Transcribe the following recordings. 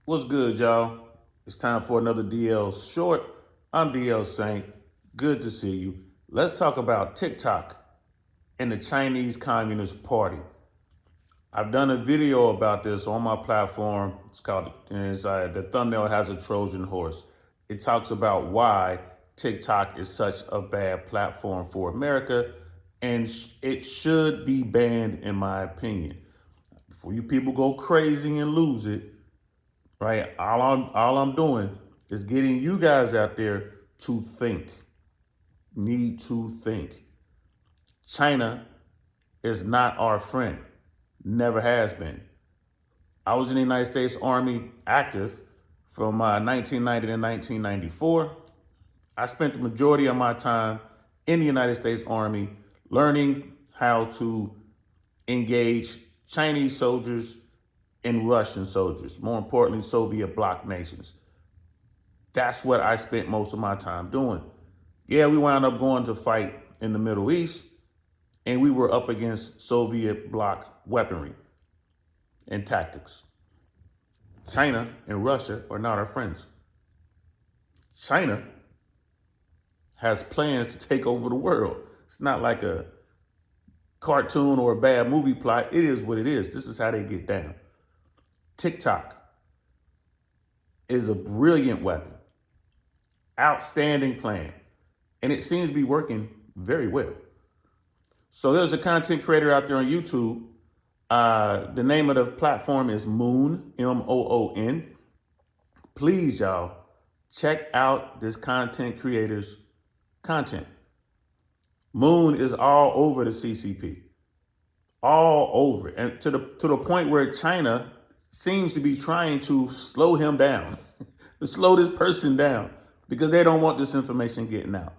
What's good, y'all? It's time for another DL Short. I'm DL Saint. Good to see you. Let's talk about TikTok and the Chinese Communist Party. I've done a video about this on my platform. The thumbnail has a Trojan horse. It talks about why TikTok is such a bad platform for America and it should be banned, in my opinion. Before you people go crazy and lose it, right? All I'm doing is getting you guys out there to think. Need to think. China is not our friend. Never has been. I was in the United States Army active from 1990 to 1994. I spent the majority of my time in the United States Army learning how to engage Chinese soldiers and Russian soldiers, more importantly, Soviet bloc nations. That's what I spent most of my time doing. Yeah, we wound up going to fight in the Middle East, and we were up against Soviet bloc weaponry and tactics. China and Russia are not our friends. China has plans to take over the world. It's not like a cartoon or a bad movie plot. It is what it is. This is how they get down. TikTok is a brilliant weapon, outstanding plan, and it seems to be working very well. So there's a content creator out there on YouTube. The name of the platform is Moon, Moon. Please, y'all, check out this content creator's content. Moon is all over the CCP, all over, and to the point where China seems to be trying to slow him down, to slow this person down, because they don't want this information getting out.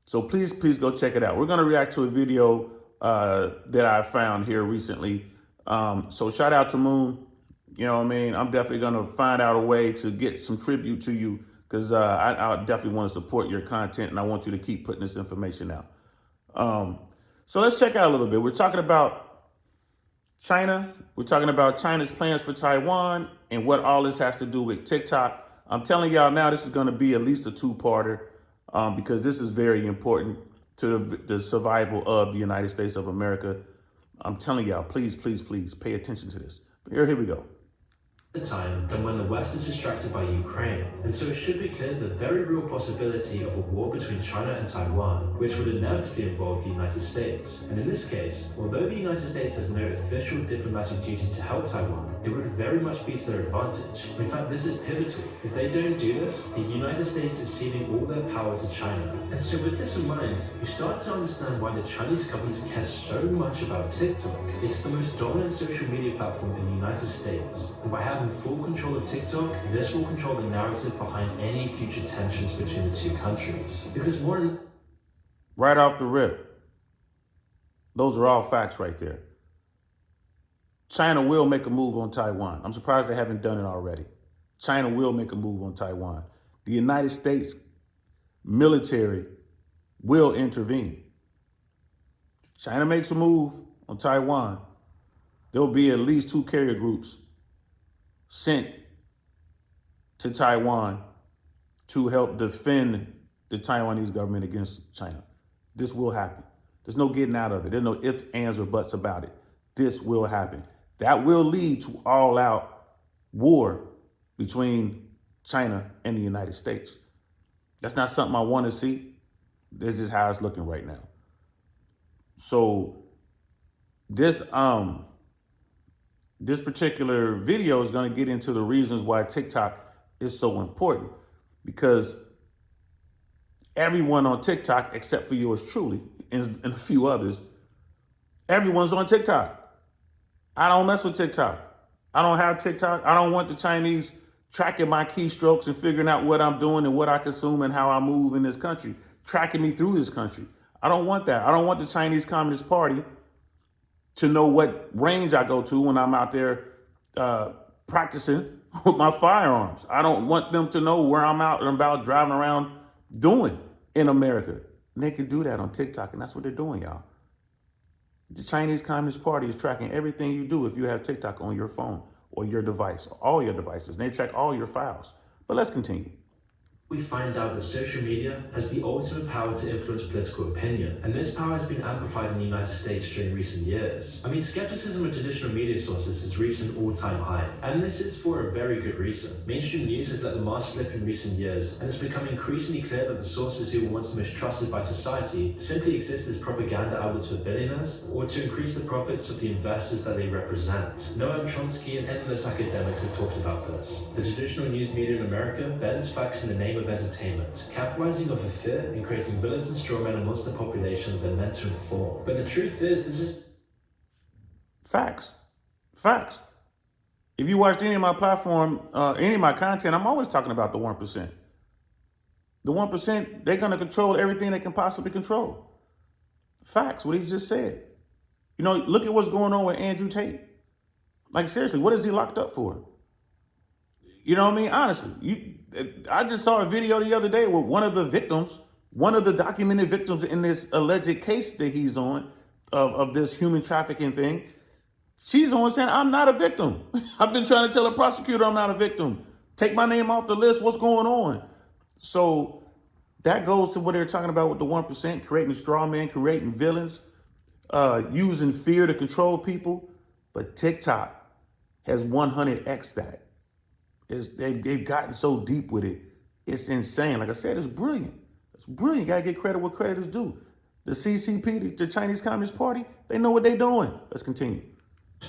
So please go check it out. We're going to react to a video that I found here recently. So shout out to Moon. You know what I mean? I'm definitely going to find out a way to get some tribute to you because I definitely want to support your content and I want you to keep putting this information out. So let's check out a little bit. We're talking about China. We're talking about China's plans for Taiwan and what all this has to do with TikTok. I'm telling y'all now, this is going to be at least a two-parter because this is very important to the survival of the United States of America. I'm telling y'all, please pay attention to this. But here we go. The time than when the West is distracted by Ukraine, and so it should be clear the very real possibility of a war between China and Taiwan, which would inevitably involve the United States. And in this case, although the United States has no official diplomatic duty to help Taiwan, it would very much be to their advantage. In fact, this is pivotal. If they don't do this, the United States is ceding all their power to China. And so with this in mind, you start to understand why the Chinese government cares so much about TikTok. It's the most dominant social media platform in the United States. And by having full control of TikTok, this will control the narrative behind any future tensions between the two countries. Because more right off the rip, those are all facts right there. China will make a move on Taiwan. I'm surprised they haven't done it already. China will make a move on Taiwan. The United States military will intervene. China makes a move on Taiwan, there'll be at least 2 carrier groups sent to Taiwan to help defend the Taiwanese government against China. This will happen. There's no getting out of it. There's no ifs, ands, or buts about it. This will happen. That will lead to all-out war between China and the United States. That's not something I want to see. This is how it's looking right now. So this particular video is going to get into the reasons why TikTok is so important, because everyone on TikTok, except for yours truly and a few others, everyone's on TikTok. I don't mess with TikTok. I don't have TikTok. I don't want the Chinese tracking my keystrokes and figuring out what I'm doing and what I consume and how I move in this country, tracking me through this country. I don't want that. I don't want the Chinese Communist Party to know what range I go to when I'm out there practicing with my firearms. I don't want them to know where I'm out and about driving around doing in America. And they can do that on TikTok, and that's what they're doing, y'all. The Chinese Communist Party is tracking everything you do if you have TikTok on your phone or your device, or all your devices. And they track all your files. But let's continue. We find out that social media has the ultimate power to influence political opinion, and this power has been amplified in the United States during recent years. I mean, skepticism of traditional media sources has reached an all-time high, and this is for a very good reason. Mainstream news has let the mask slip in recent years, and it's become increasingly clear that the sources who were once the most trusted by society simply exist as propaganda outlets for billionaires, or to increase the profits of the investors that they represent. Noam Chomsky and endless academics have talked about this. The traditional news media in America bends facts in the name of entertainment, capitalizing off of fear and creating villains and strawmen amongst the population that they're meant to inform. But the truth is, this is Facts. Facts. If you watched any of my platform, any of my content, I'm always talking about the 1%. The 1%, they're going to control everything they can possibly control. Facts, what he just said. You know, look at what's going on with Andrew Tate. Like, seriously, what is he locked up for? You know what I mean? Honestly, I just saw a video the other day where one of the victims, one of the documented victims in this alleged case that he's on of this human trafficking thing, she's on saying, I'm not a victim. I've been trying to tell a prosecutor I'm not a victim. Take my name off the list. What's going on? So that goes to what they're talking about with the 1%, creating straw men, creating villains, using fear to control people. But TikTok has 100x that. They've gotten so deep with it. It's insane. Like I said, it's brilliant. It's brilliant. You got to get credit where credit is due. The CCP, the Chinese Communist Party, they know what they're doing. Let's continue.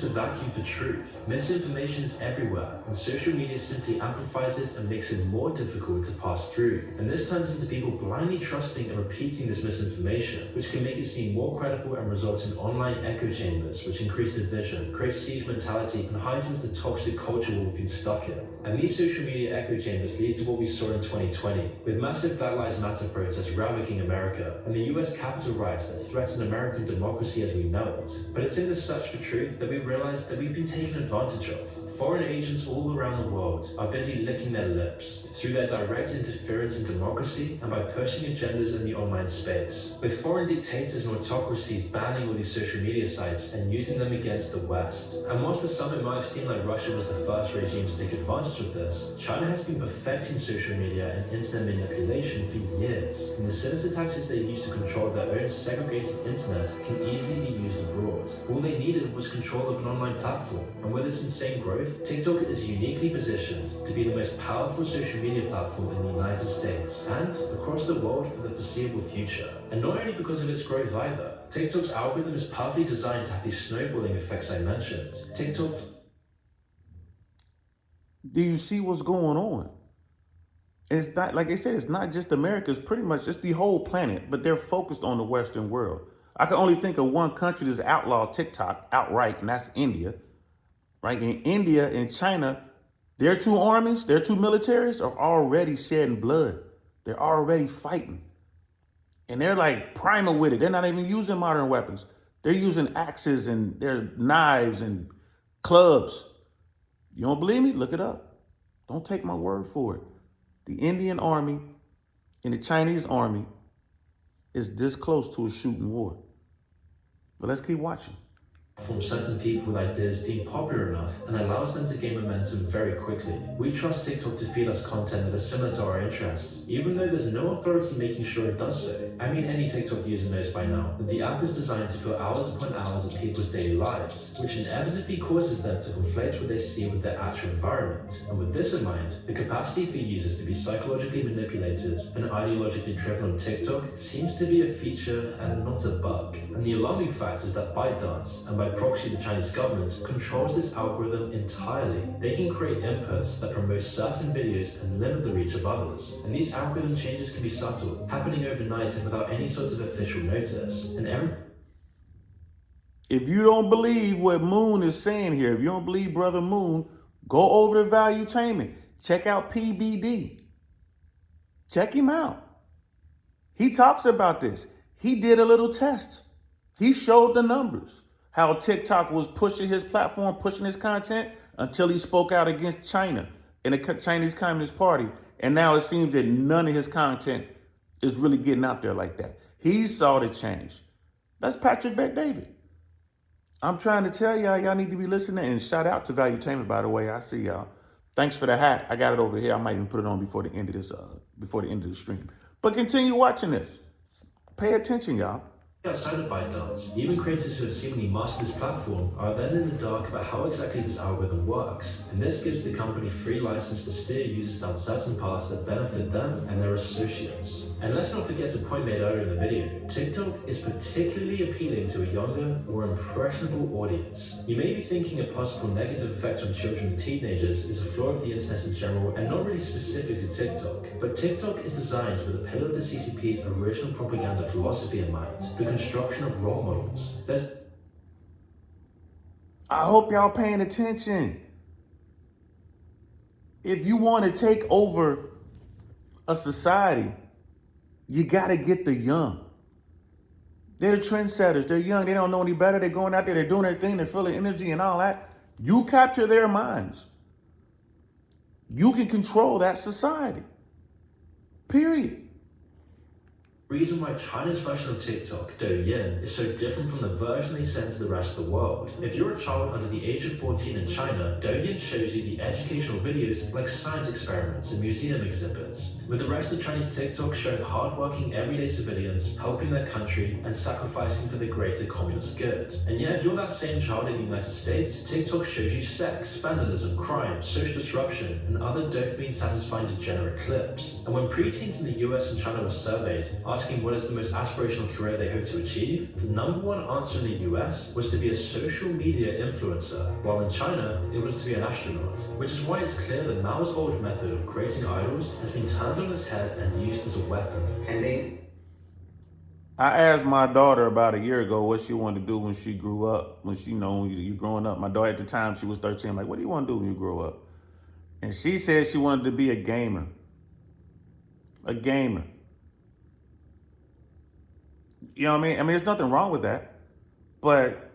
a vacuum for truth. Misinformation is everywhere, and social media simply amplifies it and makes it more difficult to pass through. And this turns into people blindly trusting and repeating this misinformation, which can make it seem more credible and result in online echo chambers, which increase division, create siege mentality, and heightens the toxic culture we've been stuck in. And these social media echo chambers lead to what we saw in 2020, with massive Black Lives Matter protests ravaging America, and the US Capitol riots that threaten American democracy as we know it. But it's in the search for truth that we realize that we've been taken advantage of. Foreign agents all around the world are busy licking their lips through their direct interference in democracy and by pushing agendas in the online space. With foreign dictators and autocracies banning all these social media sites and using them against the West. And whilst the summit might have seemed like Russia was the first regime to take advantage of this, China has been perfecting social media and internet manipulation for years. And the sinister tactics they use to control their own segregated internet can easily be used abroad. All they needed was control of an online platform. And with its insane growth, TikTok is uniquely positioned to be the most powerful social media platform in the United States and across the world for the foreseeable future. And not only because of its growth either. TikTok's algorithm is perfectly designed to have these snowballing effects I mentioned. TikTok... Do you see what's going on? It's not, like I said, it's not just America, it's pretty much just the whole planet, but they're focused on the Western world. I can only think of one country that's outlawed TikTok outright, and that's India. Right? In India and China, their two armies, their two militaries are already shedding blood. They're already fighting. And they're like primal with it. They're not even using modern weapons. They're using axes and their knives and clubs. You don't believe me? Look it up. Don't take my word for it. The Indian army and the Chinese army is this close to a shooting war. But let's keep watching. From certain people with ideas deemed popular enough and allows them to gain momentum very quickly. We trust TikTok to feed us content that is similar to our interests, even though there's no authority making sure it does so. I mean, any TikTok user knows by now that the app is designed to fill hours upon hours of people's daily lives, which inevitably causes them to conflate what they see with their actual environment. And with this in mind, the capacity for users to be psychologically manipulated and ideologically driven on TikTok seems to be a feature and not a bug. And the alarming fact is that ByteDance, and by proxy the Chinese government, controls this algorithm entirely. They can create inputs that promote certain videos and limit the reach of others. And these algorithm changes can be subtle, happening overnight and without any sort of official notice. And if you don't believe what Moon is saying here, if you don't believe Brother Moon, go over to Valuetainment. Check out PBD. Check him out. He talks about this. He did a little test. He showed the numbers. How TikTok was pushing his platform, pushing his content until he spoke out against China and the Chinese Communist Party. And now it seems that none of his content is really getting out there like that. He saw the change. That's Patrick Bet-David. I'm trying to tell y'all need to be listening. And shout out to Valuetainment, by the way. I see y'all. Thanks for the hat. I got it over here. I might even put it on before the end of this, before the end of the stream. But continue watching this. Pay attention, y'all. Outside of ByteDance, even creators who have seemingly mastered this platform are then in the dark about how exactly this algorithm works, and this gives the company free license to steer users down certain paths that benefit them and their associates. And let's not forget a point made earlier in the video, TikTok is particularly appealing to a younger, more impressionable audience. You may be thinking a possible negative effect on children and teenagers is a flaw of the internet in general and not really specific to TikTok, but TikTok is designed with a pillar of the CCP's original propaganda philosophy in mind, the construction of role models. I hope y'all paying attention. If you want to take over a society, you got to get the young. They're the trendsetters. They're young. They don't know any better. They're going out there. They're doing their thing. They're full of energy and all that. You capture their minds. You can control that society. Period. Reason why China's version of TikTok, Douyin, is so different from the version they send to the rest of the world. If you're a child under the age of 14 in China, Douyin shows you the educational videos like science experiments and museum exhibits, with the rest of Chinese TikTok showing hardworking everyday civilians helping their country and sacrificing for the greater communist good. And yet, if you're that same child in the United States, TikTok shows you sex, vandalism, crime, social disruption, and other dopamine-satisfying degenerate clips. And when preteens in the US and China were surveyed, asking what is the most aspirational career they hope to achieve, the number one answer in the US was to be a social media influencer, while in China, it was to be an astronaut. Which is why it's clear that Mao's old method of creating idols has been turned on its head and used as a weapon. I asked my daughter about a year ago what she wanted to do when she grew up. When she, when you growing up. My daughter at the time, she was 13. I'm like, what do you want to do when you grow up? And she said she wanted to be a gamer. A gamer. You know what I mean? I mean, there's nothing wrong with that. But,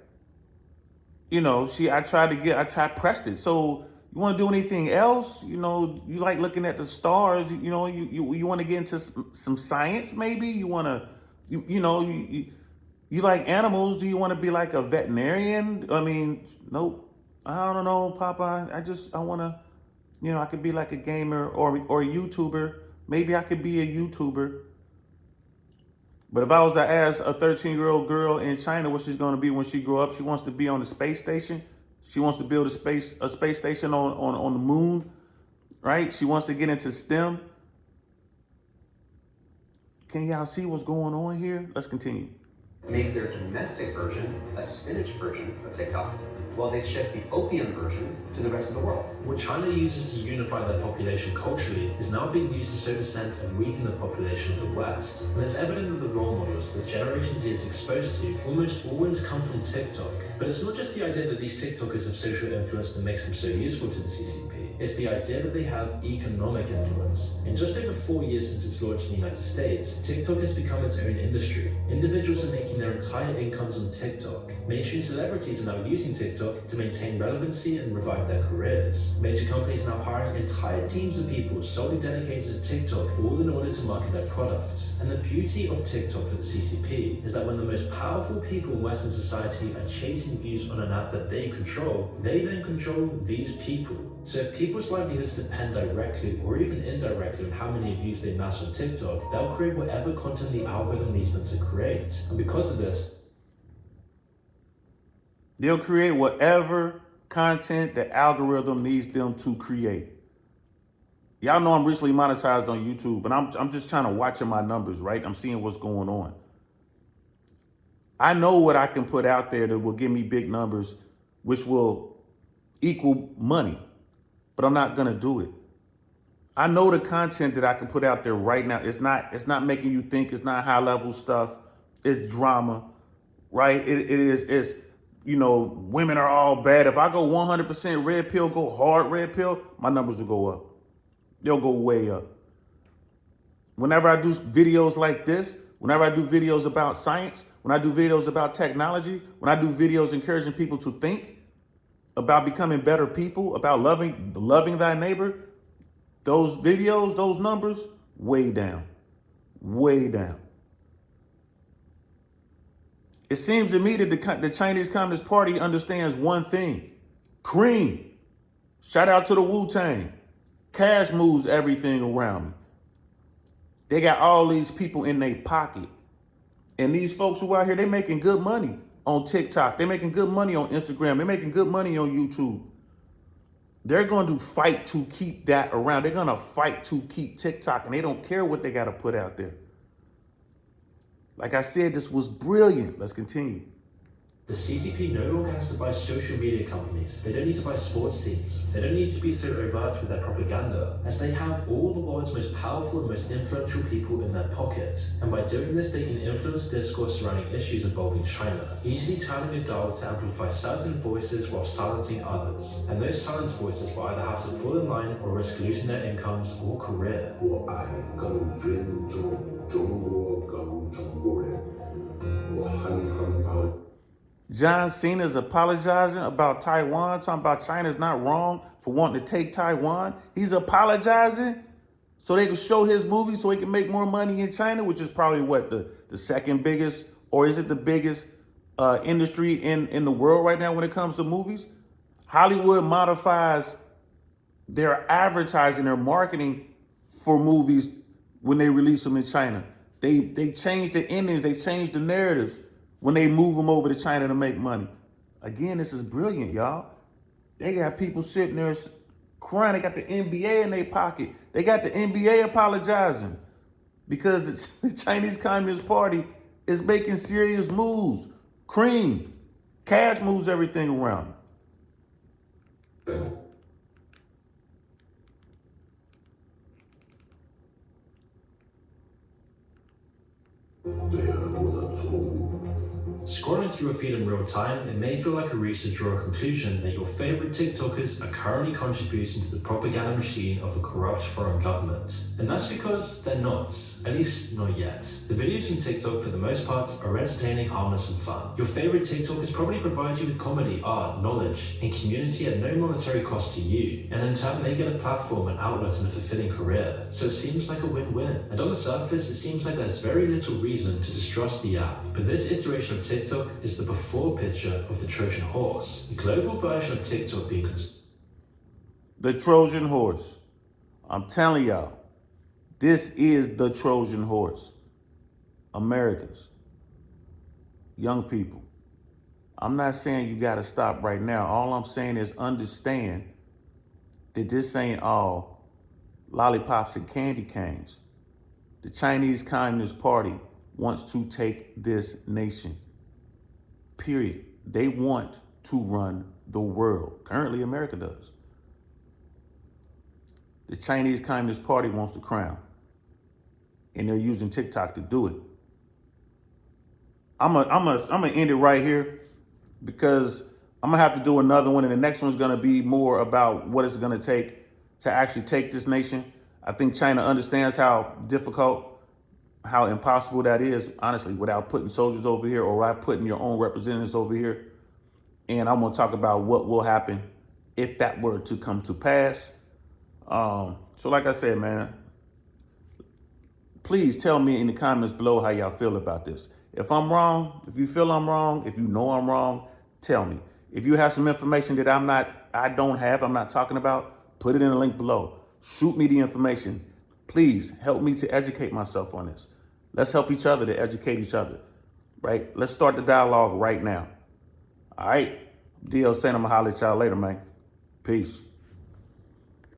I tried pressed it. So you want to do anything else? You like looking at the stars. You want to get into some science maybe? You want to, you like animals. Do you want to be like a veterinarian? I mean, nope. I don't know, Papa. I want to, I could be like a gamer or a YouTuber. Maybe I could be a YouTuber. But if I was to ask a 13-year-old girl in China what she's going to be when she grow up, she wants to be on the space station. She wants to build a space station on the moon, right? She wants to get into STEM. Can y'all see what's going on here? Let's continue. Make their domestic version a spinach version of TikTok, while they ship the opium version to the rest of the world. What China uses to unify their population culturally is now being used to sow dissent and weaken the population of the West. And it's evident that the role models that Generation Z is exposed to almost always come from TikTok. But it's not just the idea that these TikTokers have social influence that makes them so useful to the CCP. It's the idea that they have economic influence. In just over 4 years since its launch in the United States, TikTok has become its own industry. Individuals are making their entire incomes on TikTok. Mainstream celebrities are now using TikTok to maintain relevancy and revive their careers. Major companies are now hiring entire teams of people solely dedicated to TikTok, all in order to market their products. And the beauty of TikTok for the CCP is that when the most powerful people in Western society are chasing views on an app that they control, they then control these people. So if people's livelihoods depend directly or even indirectly on how many views they amass on TikTok, they'll create whatever content the algorithm needs them to create. And because of this, they'll create whatever content the algorithm needs them to create. Y'all know I'm recently monetized on YouTube, but I'm just trying to watch my numbers, right? I'm seeing what's going on. I know what I can put out there that will give me big numbers, which will equal money, but I'm not gonna do it. I know the content that I can put out there right now. It's not making you think. It's not high level stuff. It's drama, right? It's women are all bad. If I go 100% red pill, go hard red pill, my numbers will go up. They'll go way up. Whenever I do videos like this, whenever I do videos about science, when I do videos about technology, when I do videos encouraging people to think about becoming better people, about loving thy neighbor, those videos, those numbers, way down, way down. It seems to me that the Chinese Communist Party understands one thing. Cream. Shout out to the Wu-Tang. Cash moves everything around me. They got all these people in their pocket. And these folks who out here, they making good money on TikTok. They're making good money on Instagram. They're making good money on YouTube. They're going to fight to keep that around. They're going to fight to keep TikTok, and they don't care what they got to put out there. Like I said, this was brilliant. Let's continue. The CCP no longer has to buy social media companies. They don't need to buy sports teams. They don't need to be so overt with their propaganda, as they have all the world's most powerful and most influential people in their pocket. And by doing this, they can influence discourse surrounding issues involving China, easily turning a dial to amplify certain voices while silencing others. And those silenced voices will either have to fall in line or risk losing their incomes or career. 我爱更尊重中国更中国人，我很怕。 John Cena's apologizing about Taiwan, talking about China's not wrong for wanting to take Taiwan. He's apologizing so they can show his movie so he can make more money in China, which is probably what, the second biggest, or is it the biggest industry in the world right now when it comes to movies? Hollywood modifies their advertising, their marketing for movies when they release them in China. They change the endings, they change the narratives when they move them over to China to make money. Again, this is brilliant, y'all. They got people sitting there crying. They got the NBA in their pocket. They got the NBA apologizing because the Chinese Communist Party is making serious moves. Cream. Cash moves everything around. Scrolling through a feed in real time, it may feel like a reach to draw a conclusion that your favorite TikTokers are currently contributing to the propaganda machine of a corrupt foreign government. And that's because they're not, at least not yet. The videos on TikTok, for the most part, are entertaining, harmless, and fun. Your favorite TikTokers probably provide you with comedy, art, knowledge, and community at no monetary cost to you. And in turn, they get a platform, an outlet, and a fulfilling career. So it seems like a win-win. And on the surface, it seems like there's very little reason to distrust the app. But this iteration of TikTok is the before picture of the Trojan horse, the global version of TikTok being The Trojan horse. I'm telling y'all, this is the Trojan horse. Americans, young people. I'm not saying you got to stop right now. All I'm saying is understand that this ain't all lollipops and candy canes. The Chinese Communist Party wants to take this nation. Period. They want to run the world. Currently, America does. The Chinese Communist Party wants the crown. And they're using TikTok to do it. I'm gonna end it right here because I'm gonna have to do another one, and the next one's gonna be more about what it's gonna take to actually take this nation. I think China understands how difficult, how impossible that is, honestly, without putting soldiers over here or without putting your own representatives over here. And I'm gonna talk about what will happen if that were to come to pass. So like I said, man, please tell me in the comments below how y'all feel about this. If I'm wrong, if you feel I'm wrong, if you know I'm wrong, tell me. If you have some information that I'm not talking about, put it in the link below. Shoot me the information. Please help me to educate myself on this. Let's help each other to educate each other, right? Let's start the dialogue right now. All right, DL saying I'm gonna holler at y'all later, man. Peace.